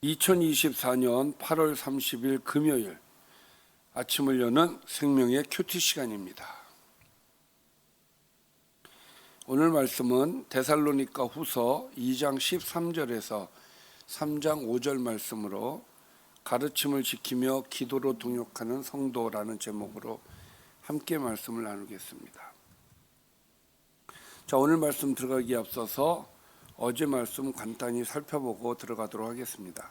2024년 8월 30일 금요일 아침을 여는 생명의 큐티 시간입니다. 오늘 말씀은 데살로니가 후서 2장 13절에서 3장 5절 말씀으로 가르침을 지키며 기도로 동역하는 성도라는 제목으로 함께 말씀을 나누겠습니다. 자, 오늘 말씀 들어가기에 앞서서 어제 말씀 간단히 살펴보고 들어가도록 하겠습니다.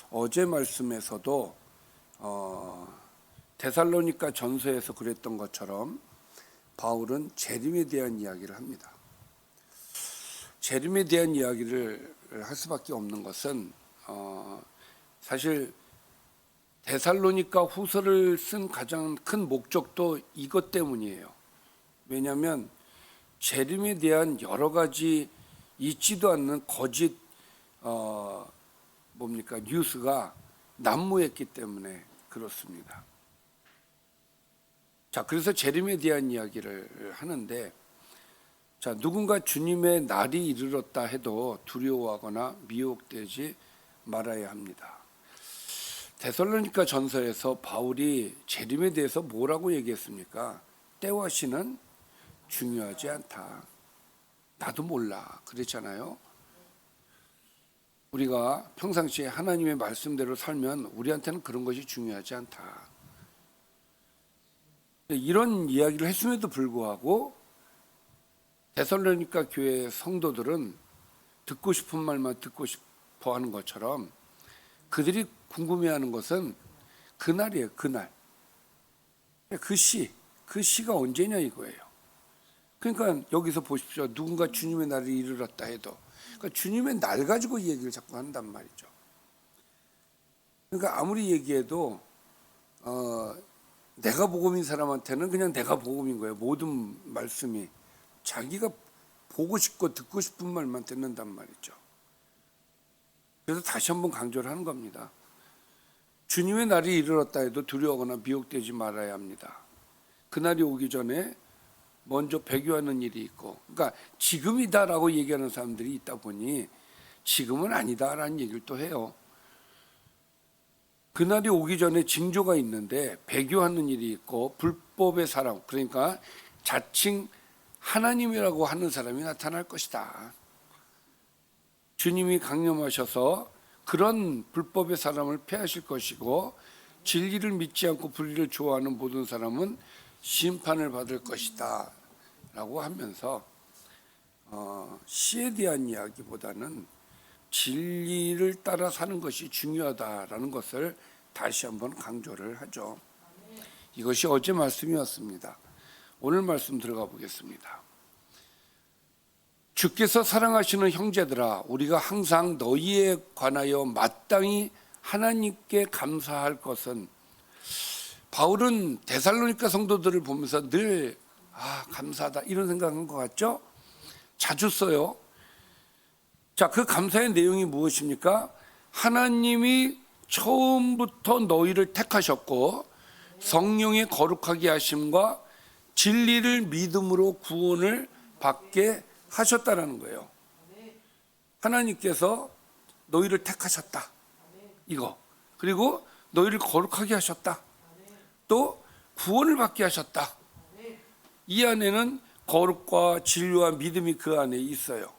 어제 말씀에서도 데살로니가 전서에서 그랬던 것처럼 바울은 재림에 대한 이야기를 합니다. 재림에 대한 이야기를 할 수밖에 없는 것은 사실 데살로니가 후서를 쓴 가장 큰 목적도 이것 때문이에요. 왜냐하면 재림에 대한 여러 가지 있지도 않는 거짓 뉴스가 난무했기 때문에 그렇습니다. 자, 그래서 재림에 대한 이야기를 하는데, 자, 누군가 주님의 날이 이르렀다 해도 두려워하거나 미혹되지 말아야 합니다. 데살로니가 전서에서 바울이 재림에 대해서 뭐라고 얘기했습니까? 때와 시는 중요하지 않다. 나도 몰라. 그랬잖아요. 우리가 평상시에 하나님의 말씀대로 살면 우리한테는 그런 것이 중요하지 않다. 이런 이야기를 했음에도 불구하고 데살로니가 교회 성도들은 듣고 싶은 말만 듣고 싶어 하는 것처럼 그들이 궁금해하는 것은 그날이에요. 그날. 그 시가 언제냐 이거예요. 그러니까 여기서 보십시오. 누군가 주님의 날을 이르렀다 해도, 그러니까 주님의 날 가지고 이 얘기를 자꾸 한단 말이죠. 그러니까 아무리 얘기해도 내가 복음인 사람한테는 그냥 내가 복음인 거예요. 모든 말씀이 자기가 보고 싶고 듣고 싶은 말만 듣는단 말이죠. 그래서 다시 한번 강조를 하는 겁니다. 주님의 날이 이르렀다 해도 두려워하거나 미혹되지 말아야 합니다. 그날이 오기 전에 먼저 배교하는 일이 있고, 그러니까 지금이다라고 얘기하는 사람들이 있다 보니 지금은 아니다라는 얘기를 또 해요. 그날이 오기 전에 징조가 있는데 배교하는 일이 있고 불법의 사람, 그러니까 자칭 하나님이라고 하는 사람이 나타날 것이다. 주님이 강림하셔서 그런 불법의 사람을 패하실 것이고 진리를 믿지 않고 불의를 좋아하는 모든 사람은 심판을 받을 것이다 라고 하면서 시에 대한 이야기보다는 진리를 따라 사는 것이 중요하다라는 것을 다시 한번 강조를 하죠. 이것이 어제 말씀이었습니다. 오늘 말씀 들어가 보겠습니다. 주께서 사랑하시는 형제들아, 우리가 항상 너희에 관하여 마땅히 하나님께 감사할 것은, 바울은 데살로니가 성도들을 보면서 늘 감사하다 이런 생각한 것 같죠? 자주 써요. 자, 그 감사의 내용이 무엇입니까? 하나님이 처음부터 너희를 택하셨고 성령의 거룩하게 하심과 진리를 믿음으로 구원을 받게 하셨다라는 거예요. 하나님께서 너희를 택하셨다. 이거. 그리고 너희를 거룩하게 하셨다. 또 구원을 받게 하셨다. 이 안에는 거룩과 진리와 믿음이 그 안에 있어요.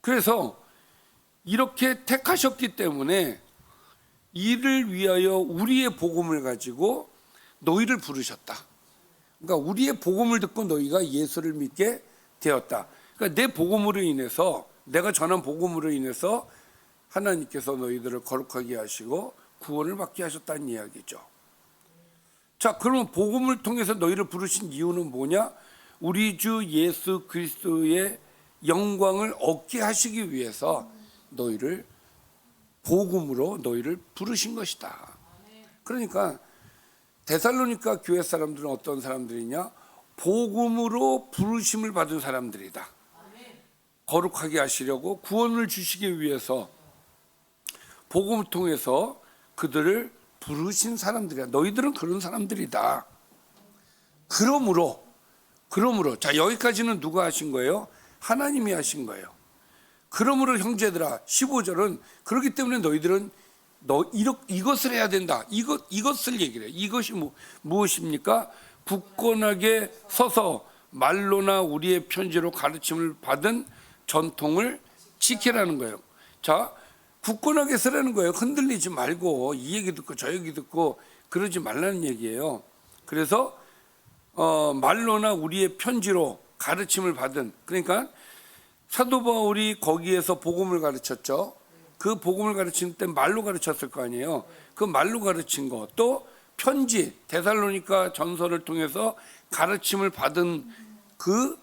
그래서 이렇게 택하셨기 때문에 이를 위하여 우리의 복음을 가지고 너희를 부르셨다. 그러니까 우리의 복음을 듣고 너희가 예수를 믿게 되었다. 그러니까 내 복음으로 인해서, 내가 전한 복음으로 인해서 하나님께서 너희들을 거룩하게 하시고 구원을 받게 하셨다는 이야기죠. 자, 그러면 복음을 통해서 너희를 부르신 이유는 뭐냐? 우리 주 예수 그리스도의 영광을 얻게 하시기 위해서 너희를 복음으로 너희를 부르신 것이다. 그러니까 데살로니가 교회 사람들은 어떤 사람들이냐? 복음으로 부르심을 받은 사람들이다. 거룩하게 하시려고 구원을 주시기 위해서 복음을 통해서 그들을 부르신 사람들이야. 너희들은 그런 사람들이다. 그러므로 자, 여기까지는 누가 하신 거예요? 하나님이 하신 거예요. 그러므로 형제들아, 15절은 그렇기 때문에 너희들은 이것을 해야 된다. 이것을 얘기를 해요. 이것이 무엇입니까? 굳건하게 서서 말로나 우리의 편지로 가르침을 받은 전통을 지키라는 거예요. 자, 굳건하게 서라는 거예요. 흔들리지 말고 이 얘기 듣고 저 얘기 듣고 그러지 말라는 얘기예요. 그래서 말로나 우리의 편지로 가르침을 받은, 그러니까 사도 바울이 거기에서 복음을 가르쳤죠. 그 복음을 가르칠 때 말로 가르쳤을 거 아니에요. 그 말로 가르친 거, 또 편지 데살로니가 전서를 통해서 가르침을 받은 그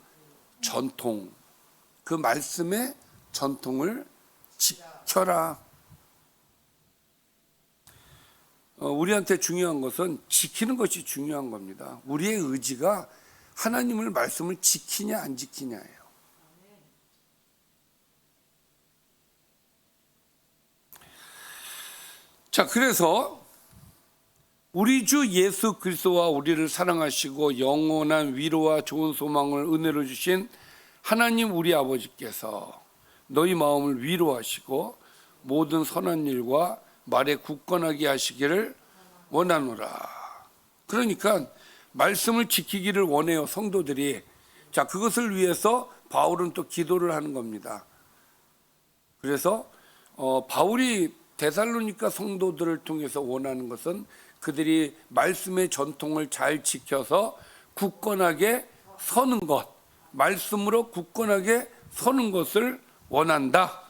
전통, 그 말씀의 전통을 지켜라. 우리한테 중요한 것은 지키는 것이 중요한 겁니다. 우리의 의지가 하나님의 말씀을 지키냐 안 지키냐예요. 자, 그래서 우리 주 예수 그리스도와 우리를 사랑하시고 영원한 위로와 좋은 소망을 은혜로 주신 하나님 우리 아버지께서 너희 마음을 위로하시고 모든 선한 일과 말에 굳건하게 하시기를 원하노라. 그러니까 말씀을 지키기를 원해요, 성도들이. 자, 그것을 위해서 바울은 또 기도를 하는 겁니다. 그래서 바울이 데살로니가 성도들을 통해서 원하는 것은 그들이 말씀의 전통을 잘 지켜서 굳건하게 서는 것, 말씀으로 굳건하게 서는 것을 원한다.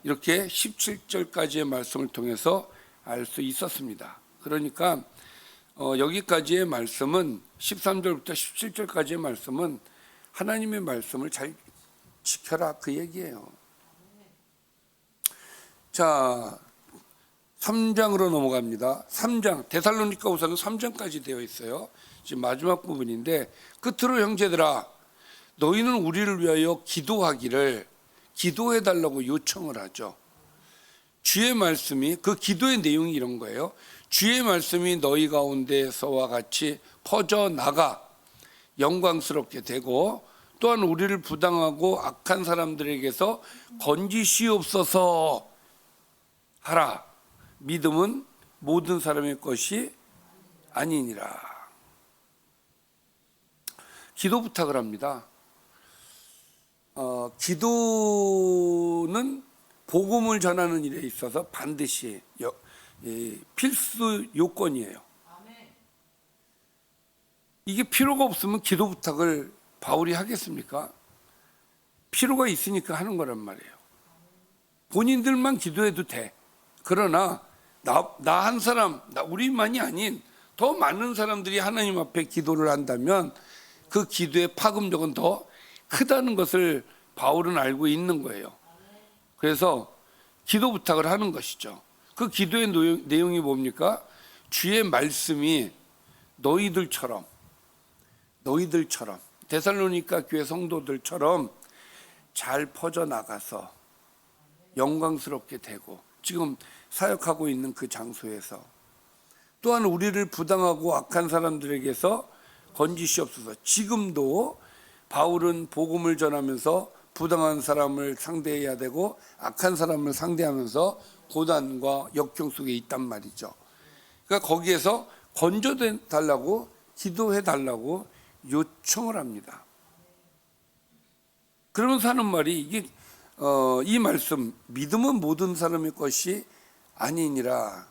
이렇게 17절까지의 말씀을 통해서 알 수 있었습니다. 그러니까 여기까지의 말씀은 13절부터 17절까지의 말씀은 하나님의 말씀을 잘 지켜라, 그 얘기예요. 자, 3장으로 넘어갑니다. 3장, 데살로니가후서는 3장까지 되어 있어요. 지금 마지막 부분인데, 끝으로 형제들아, 너희는 우리를 위하여 기도해달라고 요청을 하죠. 주의 말씀이, 그 기도의 내용이 이런 거예요. 주의 말씀이 너희 가운데서와 같이 퍼져나가 영광스럽게 되고, 또한 우리를 부당하고 악한 사람들에게서 건지시옵소서 하라. 믿음은 모든 사람의 것이 아니니라. 기도 부탁을 합니다. 기도는 복음을 전하는 일에 있어서 반드시 필수 요건이에요. 이게 필요가 없으면 기도 부탁을 바울이 하겠습니까? 필요가 있으니까 하는 거란 말이에요. 본인들만 기도해도 돼. 그러나 나 한 사람, 우리만이 아닌 더 많은 사람들이 하나님 앞에 기도를 한다면 그 기도의 파급력은 더 크다는 것을 바울은 알고 있는 거예요. 그래서 기도 부탁을 하는 것이죠. 그 기도의 내용이 뭡니까? 주의 말씀이 너희들처럼 데살로니가 교회 성도들처럼 잘 퍼져나가서 영광스럽게 되고 지금 사역하고 있는 그 장소에서, 또한 우리를 부당하고 악한 사람들에게서 건지시옵소서. 지금도 바울은 복음을 전하면서 부당한 사람을 상대해야 되고 악한 사람을 상대하면서 고난과 역경 속에 있단 말이죠. 그러니까 거기에서 건져달라고, 기도해달라고 요청을 합니다. 그러면서 하는 말이 이게 이 말씀, 믿음은 모든 사람의 것이 아니니라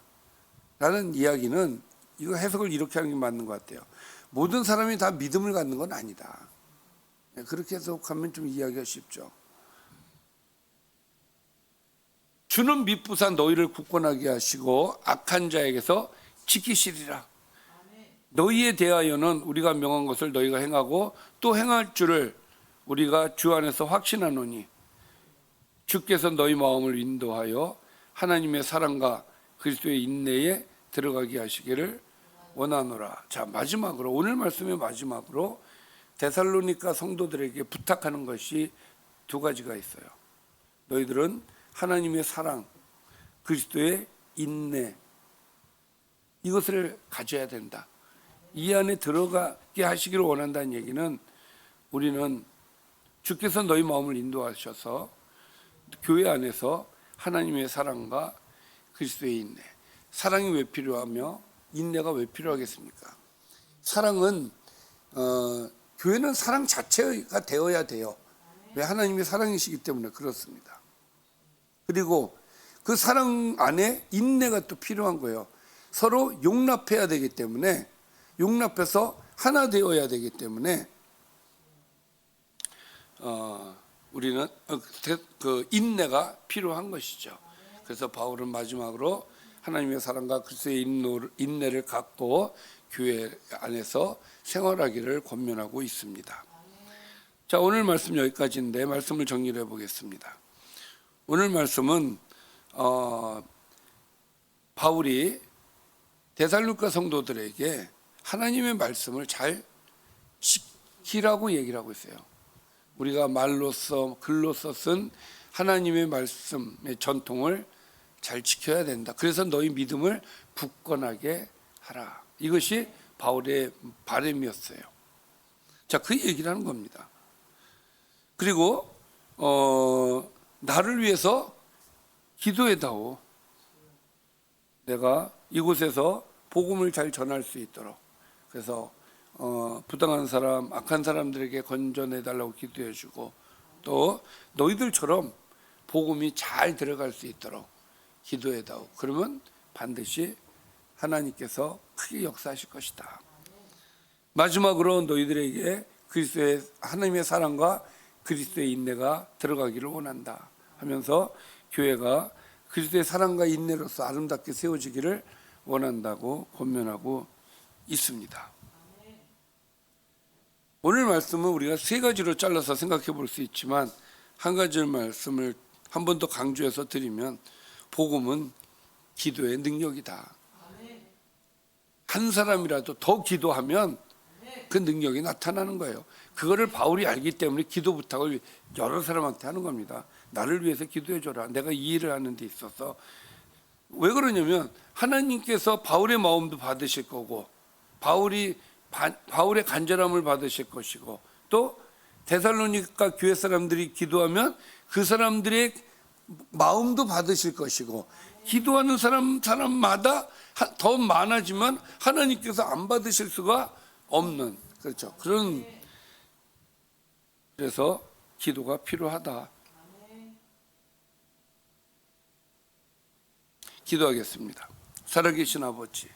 라는 이야기는, 이거 해석을 이렇게 하는 게 맞는 것 같아요. 모든 사람이 다 믿음을 갖는 건 아니다. 그렇게 해석하면 좀 이해하기가 쉽죠. 주는 미쁘사 너희를 굳건하게 하시고 악한 자에게서 지키시리라. 너희에 대하여는 우리가 명한 것을 너희가 행하고 또 행할 줄을 우리가 주 안에서 확신하노니 주께서 너희 마음을 인도하여 하나님의 사랑과 그리스도의 인내에 들어가게 하시기를 원하노라. 자, 마지막으로, 오늘 말씀의 마지막으로 데살로니가 성도들에게 부탁하는 것이 두 가지가 있어요. 너희들은 하나님의 사랑, 그리스도의 인내, 이것을 가져야 된다. 이 안에 들어가게 하시기를 원한다는 얘기는, 우리는 주께서 너희 마음을 인도하셔서 교회 안에서 하나님의 사랑과 그리스도의 인내. 사랑이 왜 필요하며 인내가 왜 필요하겠습니까? 사랑은 교회는 사랑 자체가 되어야 돼요. 왜? 하나님의 사랑이시기 때문에 그렇습니다. 그리고 그 사랑 안에 인내가 또 필요한 거예요. 서로 용납해야 되기 때문에, 용납해서 하나 되어야 되기 때문에 우리는 그 인내가 필요한 것이죠. 그래서 바울은 마지막으로 하나님의 사랑과 그리스도의 인내를 갖고 교회 안에서 생활하기를 권면하고 있습니다. 자, 오늘 말씀 여기까지인데 말씀을 정리를 해보겠습니다. 오늘 말씀은 바울이 데살로니가 성도들에게 하나님의 말씀을 잘 지키라고 얘기를 하고 있어요. 우리가 말로써 글로써 쓴 하나님의 말씀의 전통을 잘 지켜야 된다. 그래서 너희 믿음을 굳건하게 하라. 이것이 바울의 바람이었어요. 자, 그 얘기를 하는 겁니다. 그리고 나를 위해서 기도해다오. 내가 이곳에서 복음을 잘 전할 수 있도록. 그래서 부당한 사람, 악한 사람들에게 건져내달라고 기도해주고, 또 너희들처럼 복음이 잘 들어갈 수 있도록 기도해다오. 그러면 반드시 하나님께서 크게 역사하실 것이다. 마지막으로 너희들에게 그리스도의 하나님의 사랑과 그리스도의 인내가 들어가기를 원한다 하면서 교회가 그리스도의 사랑과 인내로서 아름답게 세워지기를 원한다고 권면하고 있습니다. 오늘 말씀은 우리가 세 가지로 잘라서 생각해 볼 수 있지만, 한 가지 말씀을 한 번 더 강조해서 드리면, 복음은 기도의 능력이다. 한 사람이라도 더 기도하면 그 능력이 나타나는 거예요. 그거를 바울이 알기 때문에 기도 부탁을 여러 사람한테 하는 겁니다. 나를 위해서 기도해 줘라. 내가 이 일을 하는 데 있어서. 왜 그러냐면 하나님께서 바울의 마음도 받으실 거고, 바울의 간절함을 받으실 것이고, 또 데살로니가 교회 사람들이 기도하면 그 사람들의 마음도 받으실 것이고, 기도하는 사람마다 더 많아지만 하나님께서 안 받으실 수가 없는, 그렇죠. 그래서 기도가 필요하다. 기도하겠습니다. 살아계신 아버지,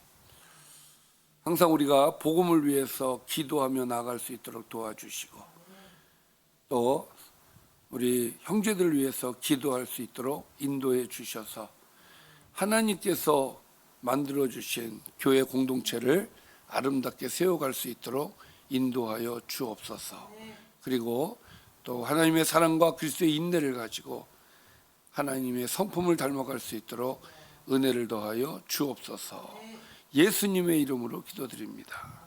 항상 우리가 복음을 위해서 기도하며 나아갈 수 있도록 도와주시고, 또 우리 형제들 위해서 기도할 수 있도록 인도해 주셔서 하나님께서 만들어 주신 교회 공동체를 아름답게 세워갈 수 있도록 인도하여 주옵소서. 그리고 또 하나님의 사랑과 그리스도의 인내를 가지고 하나님의 성품을 닮아갈 수 있도록 은혜를 더하여 주옵소서. 예수님의 이름으로 기도드립니다.